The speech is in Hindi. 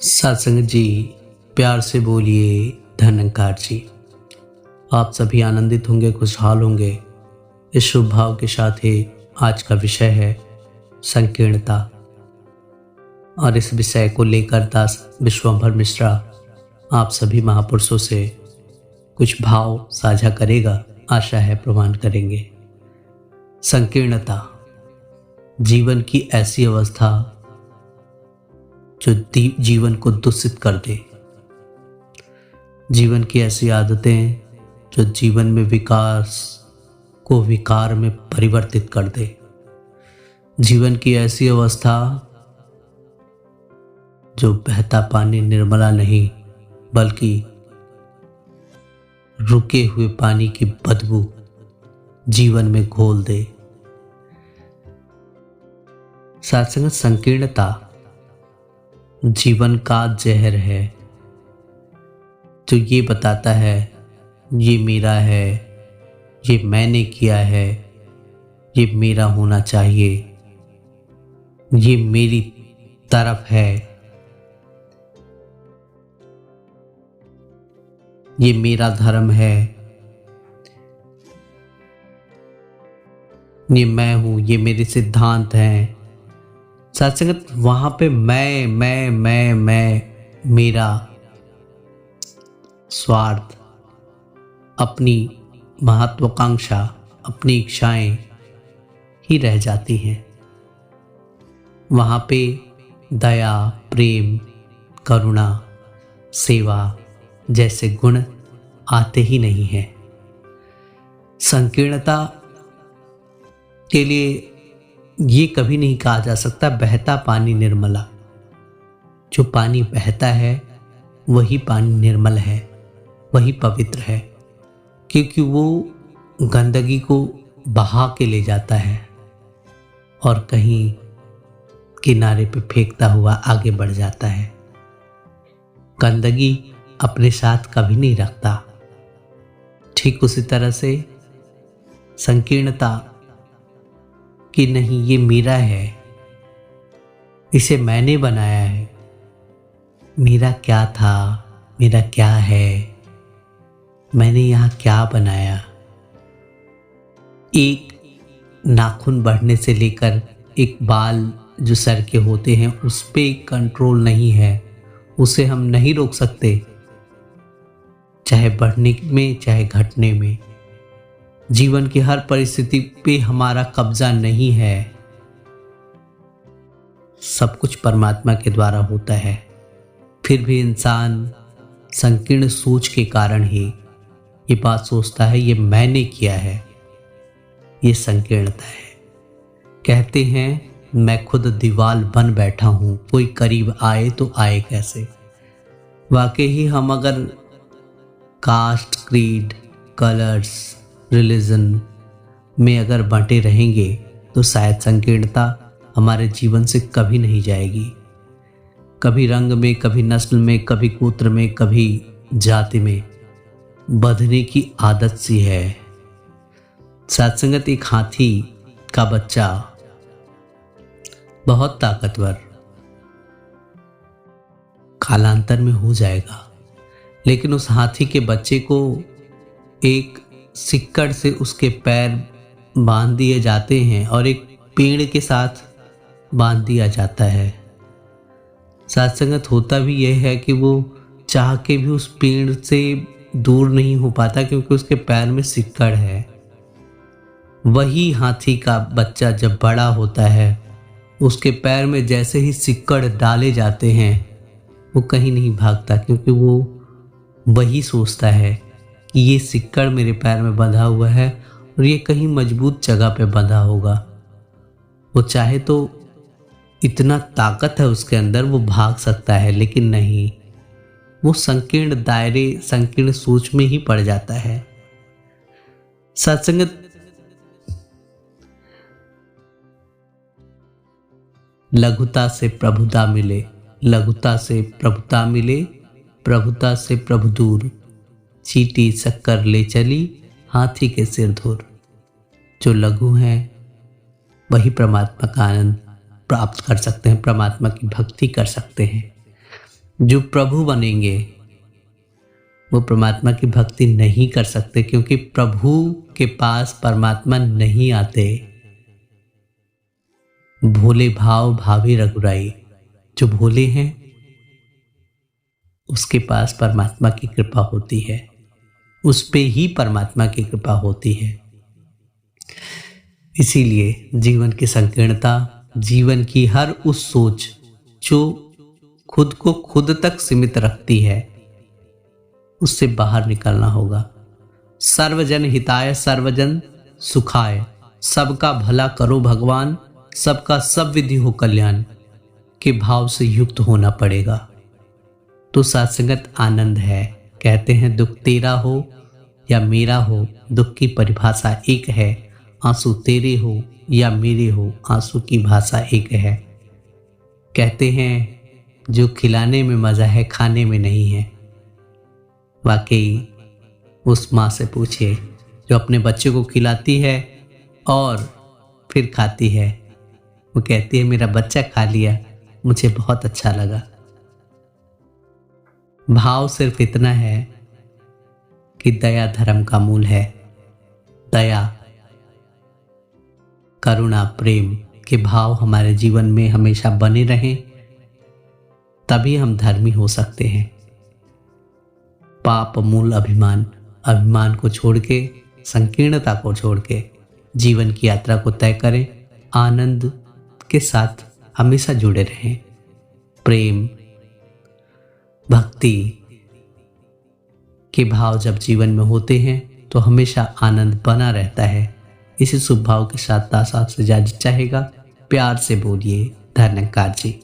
सत्संग जी, प्यार से बोलिए धनंकार जी। आप सभी आनंदित होंगे, खुशहाल होंगे। इस शुभ भाव के साथ ही आज का विषय है संकीर्णता, और इस विषय को लेकर दास विश्वंभर मिश्रा आप सभी महापुरुषों से कुछ भाव साझा करेगा। आशा है प्रमाण करेंगे। संकीर्णता जीवन की ऐसी अवस्था जो जीवन को दूषित कर दे, जीवन की ऐसी आदतें जो जीवन में विकास को विकार में परिवर्तित कर दे, जीवन की ऐसी अवस्था जो बहता पानी निर्मला नहीं बल्कि रुके हुए पानी की बदबू जीवन में घोल दे। साथ संकीर्णता जीवन का जहर है जो ये बताता है ये मेरा है, ये मैंने किया है, ये मेरा होना चाहिए, ये मेरी तरफ है, ये मेरा धर्म है, ये मैं हूं, ये मेरे सिद्धांत हैं। सत्संगत वहां पे मैं मेरा स्वार्थ, अपनी महत्वाकांक्षा, अपनी इच्छाएं ही रह जाती हैं। वहां पे दया, प्रेम, करुणा, सेवा जैसे गुण आते ही नहीं हैं। संकीर्णता के लिए ये कभी नहीं कहा जा सकता बहता पानी निर्मला। जो पानी बहता है वही पानी निर्मल है, वही पवित्र है, क्योंकि वो गंदगी को बहा के ले जाता है और कहीं किनारे पे फेंकता हुआ आगे बढ़ जाता है। गंदगी अपने साथ कभी नहीं रखता। ठीक उसी तरह से संकीर्णता कि नहीं ये मेरा है, इसे मैंने बनाया है, मेरा क्या था, मेरा क्या है, मैंने यहाँ क्या बनाया। एक नाखून बढ़ने से लेकर एक बाल जो सर के होते हैं उस पे कंट्रोल नहीं है, उसे हम नहीं रोक सकते, चाहे बढ़ने में चाहे घटने में। जीवन की हर परिस्थिति पे हमारा कब्जा नहीं है। सब कुछ परमात्मा के द्वारा होता है। फिर भी इंसान संकीर्ण सोच के कारण ही ये बात सोचता है ये मैंने किया है। ये संकीर्णता है। कहते हैं मैं खुद दीवार बन बैठा हूं, कोई करीब आए तो आए कैसे। वाकई ही हम अगर कास्ट, क्रीड, कलर्स, रिलीजन में अगर बांटे रहेंगे तो शायद संकीर्णता हमारे जीवन से कभी नहीं जाएगी। कभी रंग में, कभी नस्ल में, कभी गोत्र में, कभी जाति में बंधने की आदत सी है। सत्संगत एक हाथी का बच्चा बहुत ताकतवर कालांतर में हो जाएगा, लेकिन उस हाथी के बच्चे को एक सिक्कड़ से उसके पैर बांध दिए जाते हैं और एक पेड़ के साथ बांध दिया जाता है। सत्संगत होता भी यह है कि वो चाह के भी उस पेड़ से दूर नहीं हो पाता क्योंकि उसके पैर में सिक्कड़ है। वही हाथी का बच्चा जब बड़ा होता है उसके पैर में जैसे ही सिक्कड़ डाले जाते हैं वो कहीं नहीं भागता, क्योंकि वो वही सोचता है कि ये सिक्कड़ मेरे पैर में बंधा हुआ है और ये कहीं मजबूत जगह पे बंधा होगा। वो चाहे तो इतना ताकत है उसके अंदर, वो भाग सकता है, लेकिन नहीं, वो संकीर्ण दायरे, संकीर्ण सोच में ही पड़ जाता है। सत्संगत लघुता से प्रभुता मिले, लघुता से प्रभुता मिले, प्रभुता से प्रभु दूर, चीटी शक्कर ले चली हाथी के सिर धूर। जो लघु हैं वही परमात्मा का आनंद प्राप्त कर सकते हैं, परमात्मा की भक्ति कर सकते हैं। जो प्रभु बनेंगे वो परमात्मा की भक्ति नहीं कर सकते, क्योंकि प्रभु के पास परमात्मा नहीं आते। भोले भाव भावी रघुराई, जो भोले हैं उसके पास परमात्मा की कृपा होती है, उस पे ही परमात्मा की कृपा होती है। इसीलिए जीवन की संकीर्णता, जीवन की हर उस सोच जो खुद को खुद तक सीमित रखती है, उससे बाहर निकलना होगा। सर्वजन हिताय सर्वजन सुखाय, सबका भला करो भगवान, सबका सब विधि हो कल्याण के भाव से युक्त होना पड़ेगा। तो सत्संगत आनंद है। कहते हैं दुख तेरा हो या मेरा हो, दुख की परिभाषा एक है। आंसू तेरे हो या मेरे हो, आंसू की भाषा एक है। कहते हैं जो खिलाने में मज़ा है खाने में नहीं है। वाकई उस माँ से पूछिए जो अपने बच्चे को खिलाती है और फिर खाती है। वो कहती है मेरा बच्चा खा लिया, मुझे बहुत अच्छा लगा। भाव सिर्फ इतना है कि दया धर्म का मूल है। दया, करुणा, प्रेम के भाव हमारे जीवन में हमेशा बने रहें, तभी हम धर्मी हो सकते हैं। पाप मूल अभिमान, अभिमान को छोड़ के, संकीर्णता को छोड़ के जीवन की यात्रा को तय करें। आनंद के साथ हमेशा जुड़े रहें। प्रेम, भक्ति के भाव जब जीवन में होते हैं तो हमेशा आनंद बना रहता है। इसी शुभ भाव के साथ दास आपसे इजाजत चाहेगा। प्यार से बोलिए धन्यकार जी।